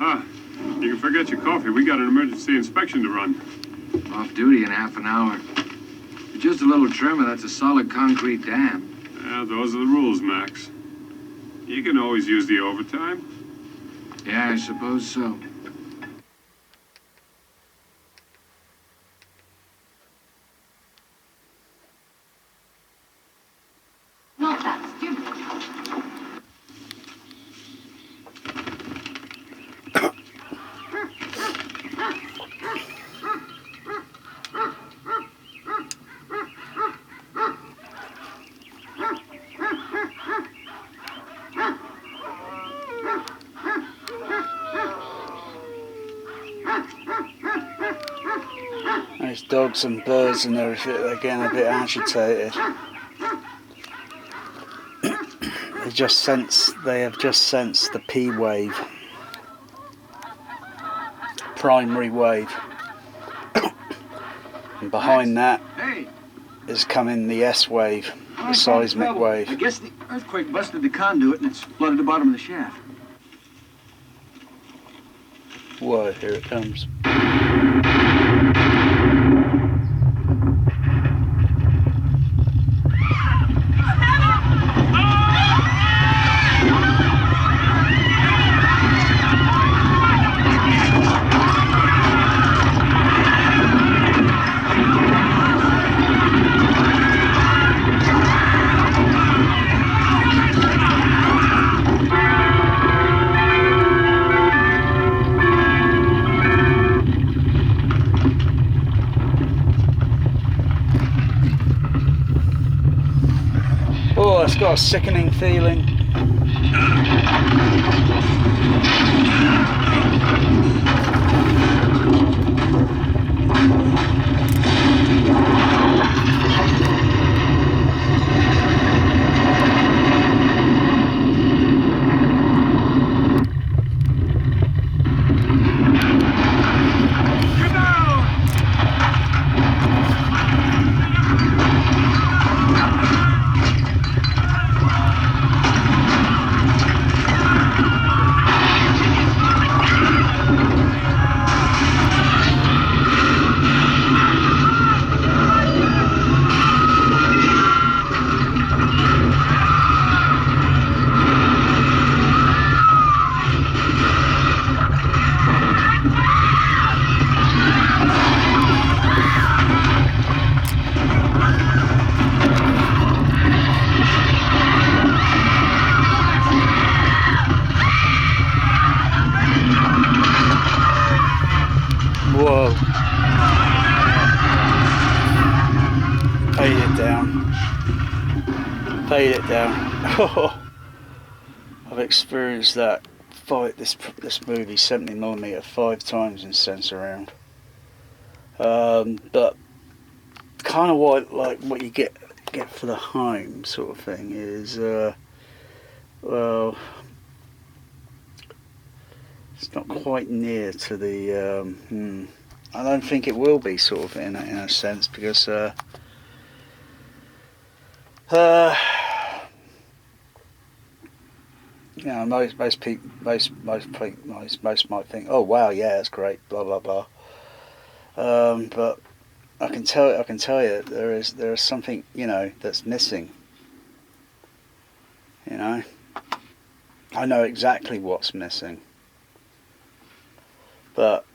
Aha. You can forget your coffee. We got an emergency inspection to run. Off duty in half an hour. You're just a little trimmer. That's a solid concrete dam. Yeah, those are the rules, Max. You can always use the overtime. Yeah, I suppose so. Not that stupid. Those dogs and birds and everything, they're getting a bit agitated. They have just sensed the P wave. Primary wave. And behind that is coming the S wave, the seismic wave. I guess the earthquake busted the conduit and it's flooded the bottom of the shaft. Whoa, here it comes. Oh, it's got a sickening feeling. Whoa. Fade it down. Fade it down. I've experienced that fight, this movie 70mm 5 times in Sense-Around. But kind of what you get for the home sort of thing is well, it's not quite near to the I don't think it will be, sort of, in a sense, because you know, most people might think, oh wow, yeah, that's great, blah blah blah. But I can tell you there is something, you know, that's missing. You know, I know exactly what's missing. But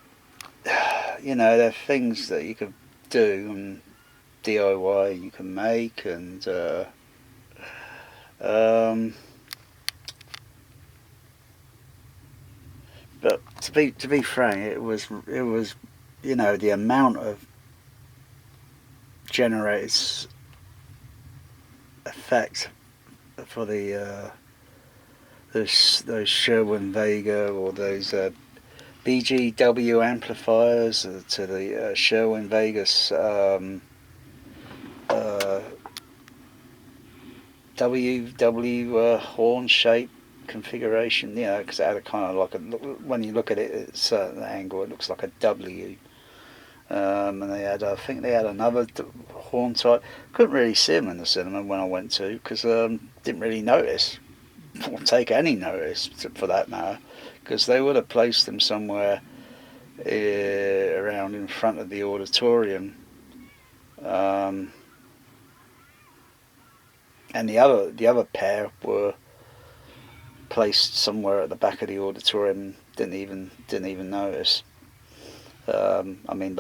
you know, there are things that you could do and DIY you can make, and but to be frank, it was you know, the amount of generated effect for the those Sherwin-Vega or those BGW amplifiers to the Sherwin-Vegas WW horn shape configuration, you know, because it had a kind of like when you look at it at a certain angle, it looks like a W. And they had, I think they had another horn type. Couldn't really see them in the cinema when I went to, because didn't really notice or take any notice, for that matter, because they would have placed them somewhere around in front of the auditorium. And the other pair were placed somewhere at the back of the auditorium. Didn't even notice. I mean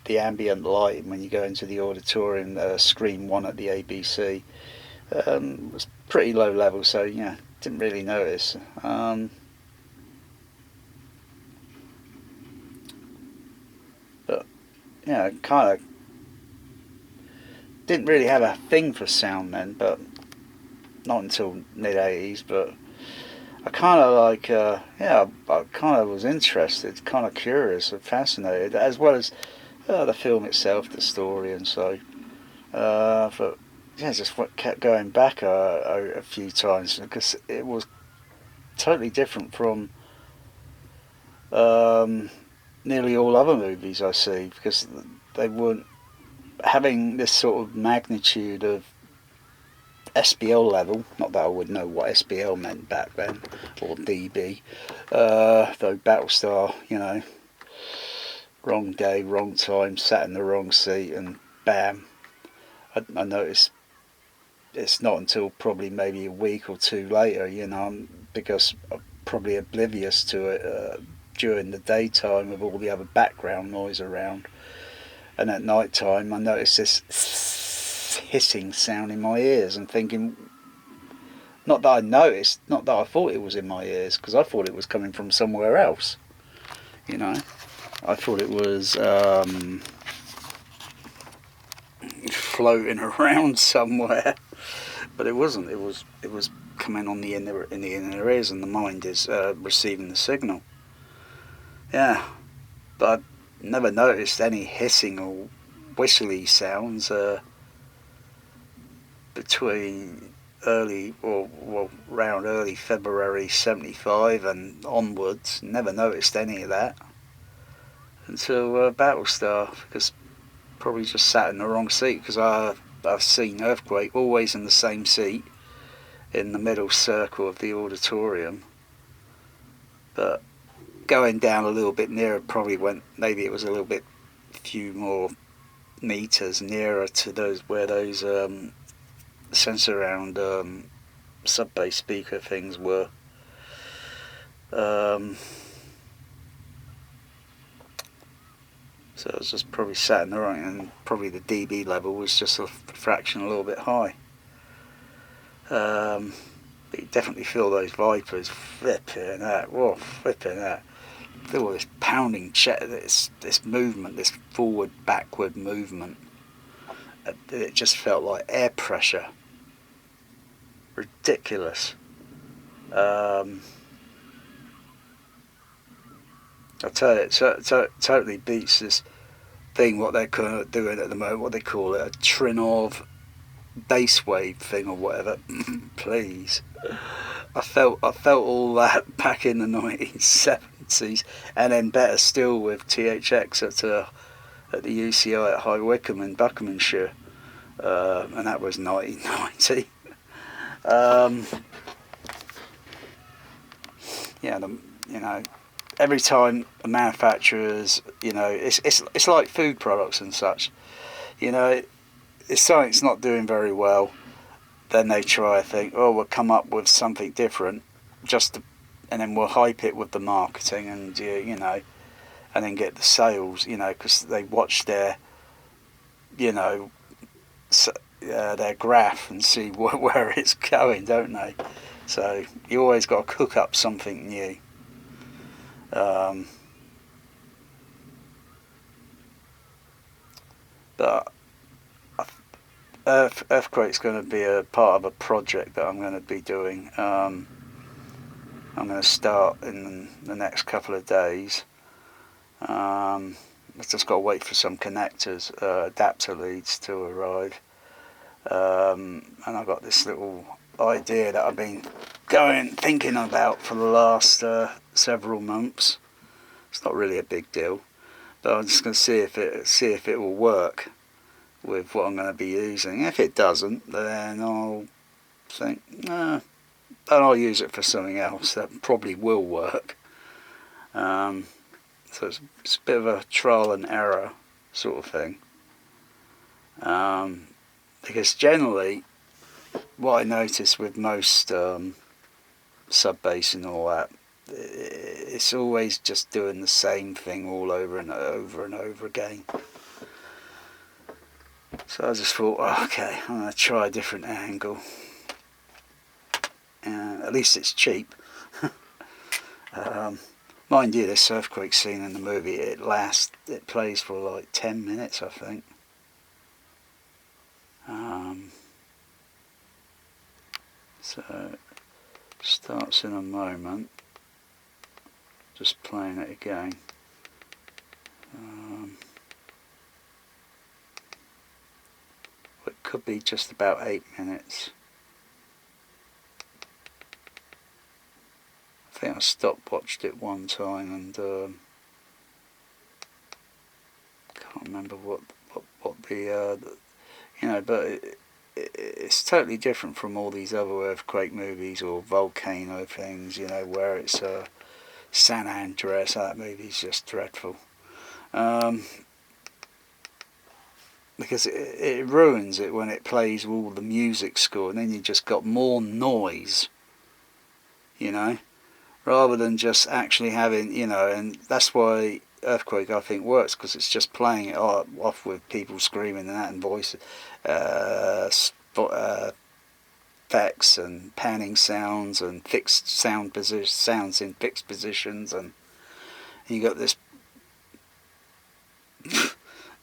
the ambient lighting when you go into the auditorium, screen 1 at the ABC, was pretty low level, so yeah, didn't really notice. But yeah, kind of didn't really have a thing for sound then, but not until mid-80s. But I kind of like, I kind of was interested, kind of curious and fascinated, as well as the film itself, the story, and so. But yeah, just kept going back a few times because it was totally different from nearly all other movies I see, because they weren't having this sort of magnitude of SBL level. Not that I would know what SBL meant back then, or DB, though Battlestar, you know, wrong day, wrong time, sat in the wrong seat, and bam, I noticed it's not until probably maybe a week or two later, you know, because I'm probably oblivious to it during the daytime with all the other background noise around, and at night time I noticed this hissing sound in my ears and thinking, not that I noticed, not that I thought it was in my ears, because I thought it was coming from somewhere else, you know. I thought it was floating around somewhere, but it wasn't. It was coming on in the inner ears, and the mind is receiving the signal. Yeah, but I never noticed any hissing or whistly sounds between around early February '75 and onwards. Never noticed any of that until Battlestar, because probably just sat in the wrong seat, because I've seen Earthquake always in the same seat in the middle circle of the auditorium, but going down a little bit nearer probably went, maybe it was a little bit, few more meters nearer to those where those Sensurround sub-bass speaker things were. So I was just probably sat in the right, and probably the dB level was just a fraction a little bit high. But you definitely feel those Vipers flipping that, whoa, flipping that. Feel this pounding, this movement, this forward, backward movement. It just felt like air pressure. Ridiculous. I tell you, it totally beats this thing what they're kind of doing at the moment, what they call it, a Trinnov bass wave thing or whatever. Please. I felt all that back in the 1970s, and then better still with THX at the UCI at High Wycombe in Buckinghamshire, and that was 1990. Yeah, you know, every time the manufacturers, you know, it's like food products and such, you know, if something's not doing very well, then they try to think, oh, we'll come up with something different, and then we'll hype it with the marketing, and you know, and then get the sales, you know, because they watch their, you know, their graph and see where it's going, don't they? So you always got to cook up something new. But Earthquake's going to be a part of a project that I'm going to be doing. I'm going to start in the next couple of days. I've just got to wait for some connectors, adapter leads to arrive. And I've got this little idea that I've been thinking about for the last several months. It's not really a big deal, but I'm just going to see if it will work with what I'm going to be using. If it doesn't, then I'll think, I'll use it for something else that probably will work. So it's a bit of a trial and error sort of thing. Because generally, what I notice with most sub bass and all that, it's always just doing the same thing all over and over and over again. So I just thought, okay, I'm going to try a different angle. At least it's cheap. Mind you, this earthquake scene in the movie, it plays for like 10 minutes, I think. So, starts in a moment. Just playing it again. It could be just about 8 minutes. I think I stopwatched it one time and can't remember what the but it's totally different from all these other earthquake movies or volcano things, where it's San Andreas. That movie's just dreadful. Because it ruins it when it plays all the music score, and then you just got more noise, rather than just actually having, and that's why Earthquake, I think, works, because it's just playing it off with people screaming and that, and voices, effects and panning sounds and fixed sounds in fixed positions, and you got this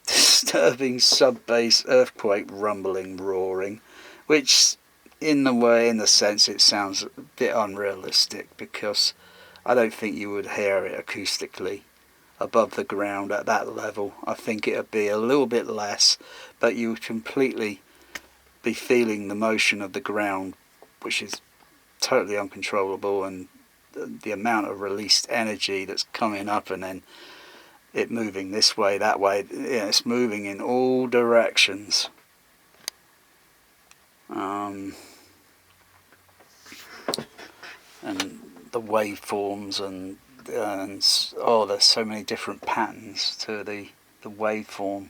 disturbing sub-bass earthquake rumbling, roaring, which in the sense it sounds a bit unrealistic, because I don't think you would hear it acoustically above the ground at that level. I think it would be a little bit less, but you would completely be feeling the motion of the ground, which is totally uncontrollable, and the amount of released energy that's coming up, and then it moving this way, that way. It's moving in all directions. And the waveforms and there's so many different patterns to the waveform.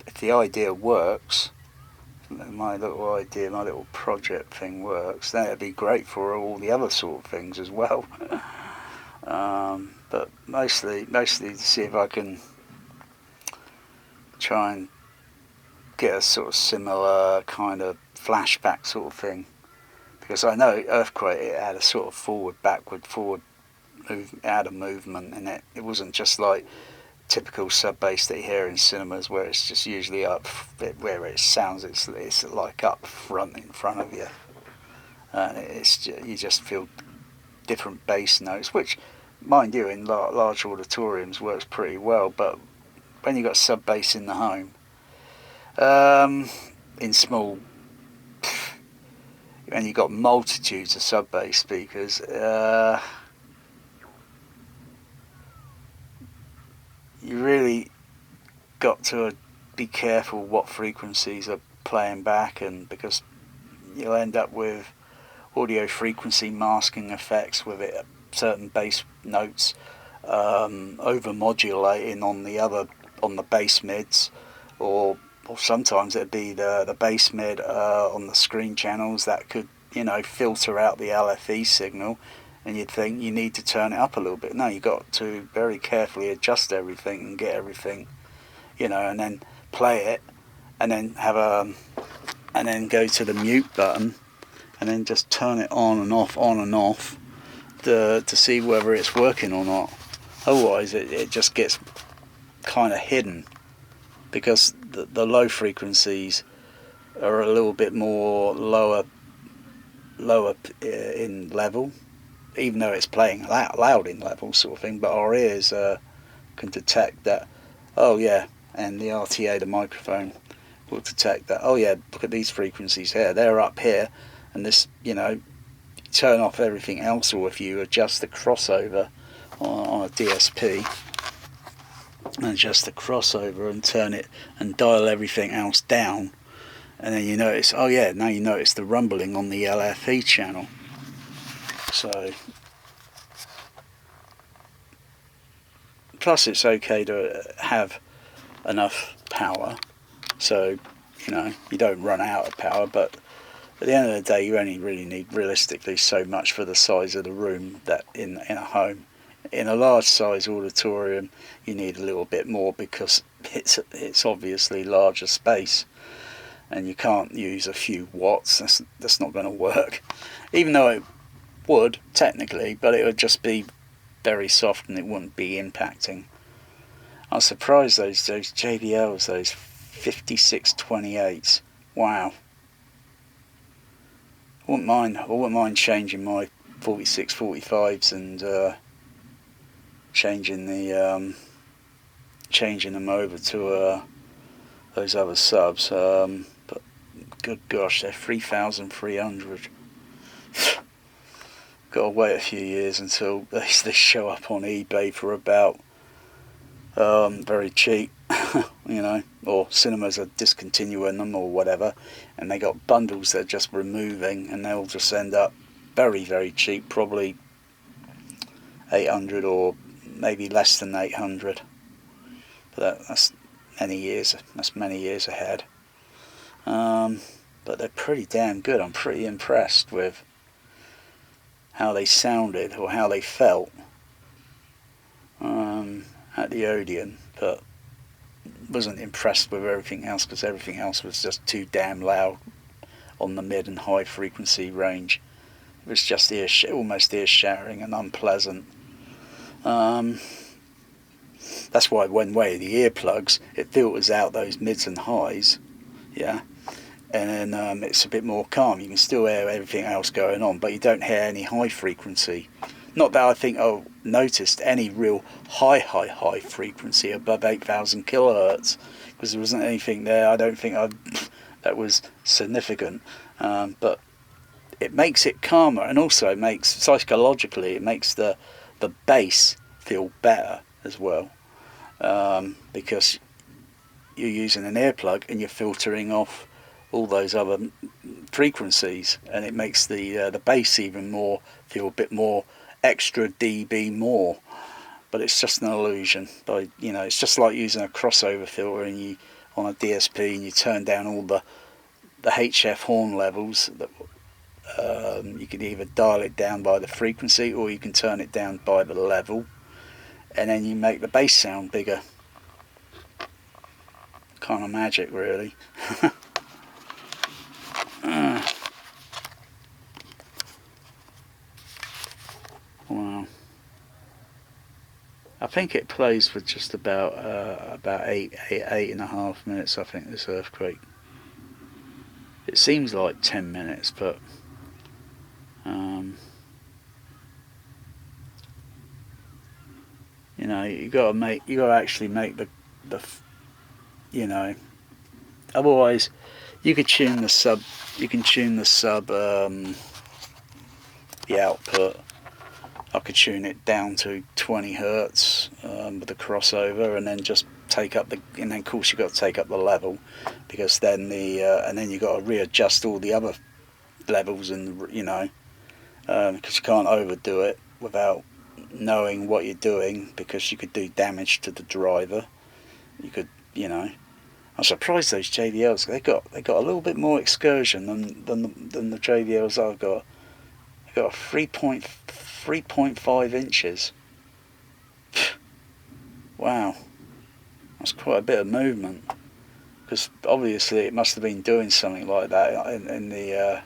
If the idea works, my little project thing works, then it'd be great for all the other sort of things as well. But mostly to see if I can try and get a sort of similar kind of flashback sort of thing, because I know Earthquake, it had a sort of forward movement in it. It wasn't just like typical sub bass that you hear in cinemas, where it's just usually where it sounds it's like up front, in front of you, and you just feel different bass notes, which, mind you, in large auditoriums works pretty well. But when you got sub bass in the home, in small, and you got multitudes of sub bass speakers, you really got to be careful what frequencies are playing back, and because you'll end up with audio frequency masking effects with it, certain bass notes over modulating on the bass mids, or sometimes it'd be the bass mid on the screen channels that could filter out the LFE signal, and you'd think you need to turn it up a little bit. No, you got to very carefully adjust everything and get everything, and then play it, and then and then go to the mute button, and then just turn it on and off, to see whether it's working or not. Otherwise, it just gets kind of hidden, because the low frequencies are a little bit more lower in level, even though it's playing loud in level sort of thing, but our ears can detect that, and the RTA, the microphone, will detect that, look at these frequencies here, they're up here, and this, turn off everything else, or if you adjust the crossover on a DSP, and adjust the crossover and turn it and dial everything else down, and then you notice, oh yeah, now you notice the rumbling on the LFE channel. So plus it's okay to have enough power, so you know you don't run out of power, but at the end of the day you only really need realistically so much for the size of the room that in a home. In a large size auditorium you need a little bit more because it's obviously larger space, and you can't use a few watts. That's not going to work, even though it would technically, but it would just be very soft and it wouldn't be impacting. I'm surprised those JBLs, those 5628s. Wow. I wouldn't mind changing my 4645s and changing them over to those other subs. But good gosh, they're 3,300. Gotta wait a few years until they show up on eBay for about very cheap, you know, or cinemas are discontinuing them or whatever, and they got bundles they're just removing, and they'll just end up very, very cheap, probably 800 or maybe less than 800. But that's many years ahead. But they're pretty damn good. I'm pretty impressed with how they sounded or how they felt at the Odeon, but wasn't impressed with everything else because everything else was just too damn loud on the mid and high frequency range. It was just almost ear-shattering and unpleasant. That's why when wearing the earplugs, it filters out those mids and highs, yeah, and then it's a bit more calm. You can still hear everything else going on, but you don't hear any high frequency. Not that I think I noticed any real high frequency above 8,000 kilohertz, because there wasn't anything there. I don't think that was significant, but it makes it calmer, and also it makes psychologically it makes the bass feel better as well, because you're using an earplug and you're filtering off all those other frequencies, and it makes the bass even more feel a bit more extra dB more. But it's just an illusion. But you know, it's just like using a crossover filter and you on a DSP and you turn down all the HF horn levels. You can either dial it down by the frequency or you can turn it down by the level, and then you make the bass sound bigger. Kind of magic, really. Wow. I think it plays for just about eight and a half minutes. I think this Earthquake. It seems like 10 minutes, but you know, you gotta actually make the you know. Otherwise, you could tune the sub. You can tune the sub. The output. I could tune it down to 20 hertz with the crossover, and then just take up the. And then, of course, you got to take up the level, because then and then you got to readjust all the other levels, and you know, because you can't overdo it without knowing what you're doing, because you could do damage to the driver. You could, you know. I'm surprised those JBLs. They got a little bit more excursion than the JBLs I've got. They got 3.5 inches. Wow, that's quite a bit of movement. Because obviously it must have been doing something like that in the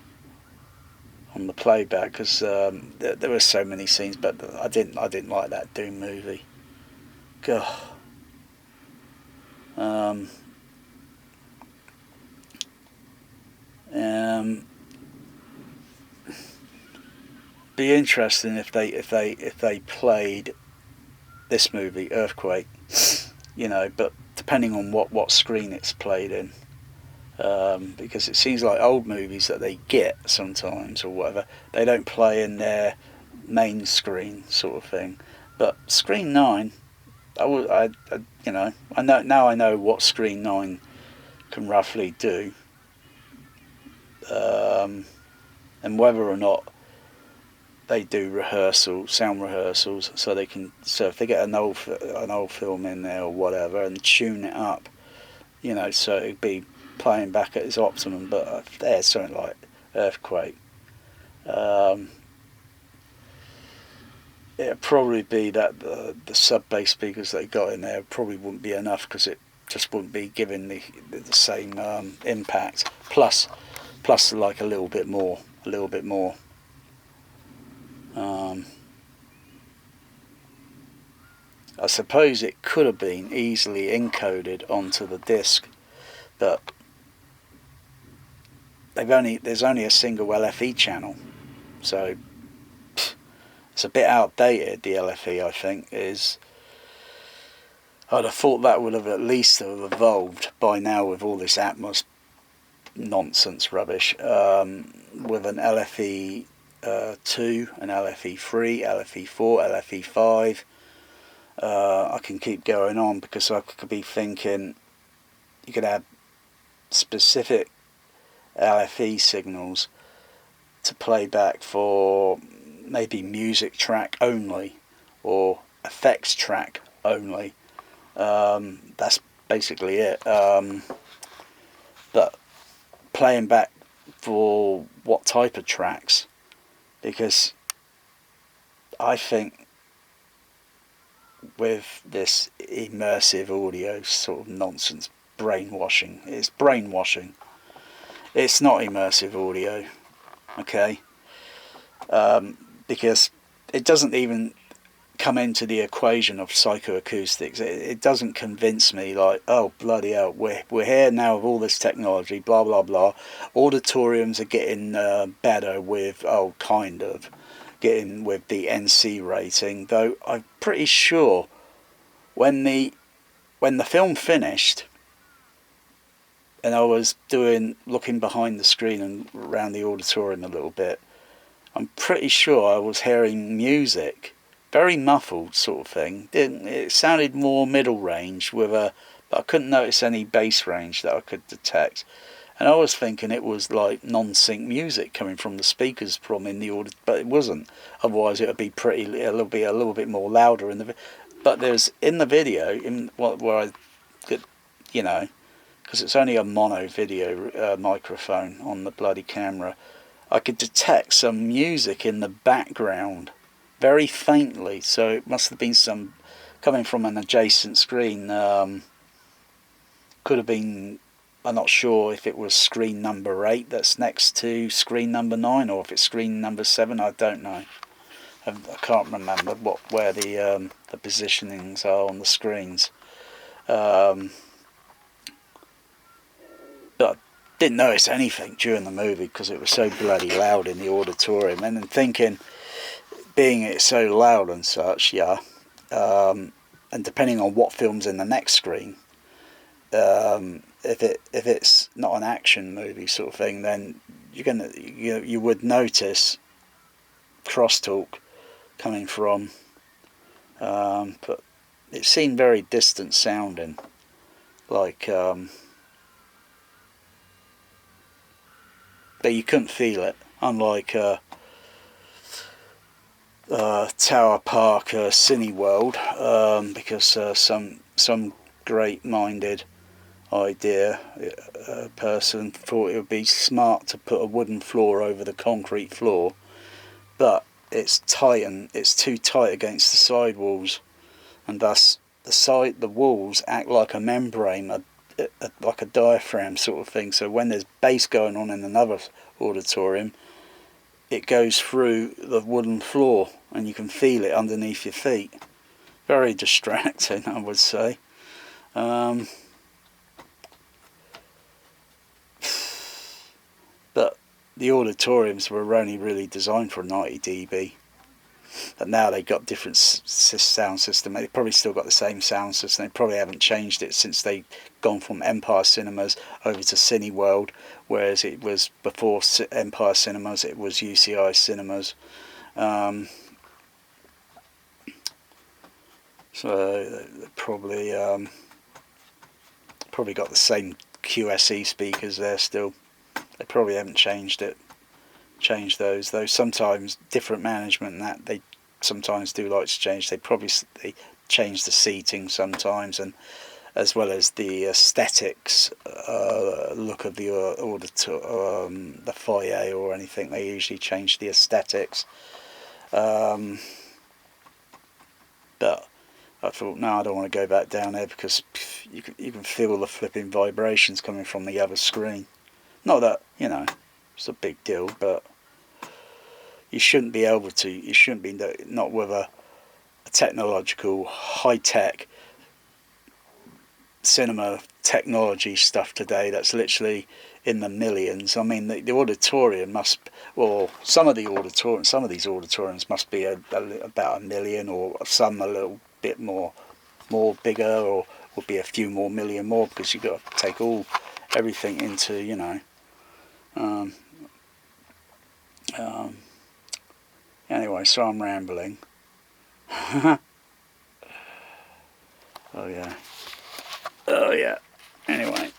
on the playback. Because there were so many scenes, but I didn't like that Doom movie. God. Be interesting if they played this movie, Earthquake, you know, but depending on what screen it's played in, because it seems like old movies that they get sometimes or whatever, they don't play in their main screen sort of thing. But Screen 9, you know, I know what Screen 9 can roughly do, and whether or not they do sound rehearsals, so if they get an old film in there or whatever and tune it up, you know, so it'd be playing back at its optimum. But if there's something like Earthquake, it'd probably be that the sub bass speakers they got in there probably wouldn't be enough, because it just wouldn't be giving the same impact. Plus like a little bit more. I suppose it could have been easily encoded onto the disc, but there's only a single LFE channel, so it's a bit outdated. The LFE, I think, I'd have thought that would have at least have evolved by now with all this Atmos nonsense rubbish, with an LFE 2, an LFE 3, LFE 4, LFE 5. I can keep going on, because I could be thinking you could have specific LFE signals to play back for maybe music track only or effects track only. That's basically it. But playing back for what type of tracks? Because I think with this immersive audio sort of nonsense, it's brainwashing. It's not immersive audio, okay? Because it doesn't even come into the equation of psychoacoustics. It doesn't convince me, like, oh bloody hell, we're here now with all this technology, blah blah blah. Auditoriums are getting better with getting with the NC rating, though I'm pretty sure when the film finished and I was looking behind the screen and around the auditorium a little bit, I'm pretty sure I was hearing music, very muffled sort of thing. It sounded more middle range but I couldn't notice any bass range that I could detect. And I was thinking it was like non-sync music coming from the speakers from in the audio, but it wasn't. Otherwise, it would be it'll be a little bit more louder in the. But there's in the video where I could, you know, because it's only a mono video microphone on the bloody camera, I could detect some music in the background, very faintly. So it must have been some coming from an adjacent screen. Could have been. I'm not sure if it was screen number 8 that's next to screen number 9, or if it's screen number 7. I don't know. I can't remember where the positionings are on the screens. But I didn't notice anything during the movie because it was so bloody loud in the auditorium. And then thinking, being it so loud and such, and depending on what film's in the next screen, if it's not an action movie sort of thing, then you would notice crosstalk coming from, but it seemed very distant sounding, like, but you couldn't feel it, unlike Tower Park Cineworld, because some great-minded person thought it would be smart to put a wooden floor over the concrete floor, but it's too tight against the side walls, and thus the walls act like a membrane, like a diaphragm sort of thing. So when there's bass going on in another auditorium, it goes through the wooden floor and you can feel it underneath your feet. Very distracting, I would say. But the auditoriums were only really designed for 90 dB. But now they've got different sound system. They've probably still got the same sound system. They probably haven't changed it since they've gone from Empire Cinemas over to Cineworld, whereas it was before Empire Cinemas, it was UCI Cinemas. So they probably got the same QSE speakers there still. They probably haven't changed those, though sometimes different management and that they sometimes do like to change. They change the seating sometimes, and as well as the aesthetics look of the the foyer or anything. They usually change the aesthetics, but I thought, no, I don't want to go back down there because you can feel the flipping vibrations coming from the other screen. Not that, it's a big deal, but you shouldn't be able to. You shouldn't be, not with a technological, high-tech cinema technology stuff today that's literally in the millions. I mean, the auditorium some of these auditoriums must be about 1 million, or some a little bit more bigger, or would be a few more million more, because you've got to take everything into, anyway, so I'm rambling. Oh yeah. Anyway,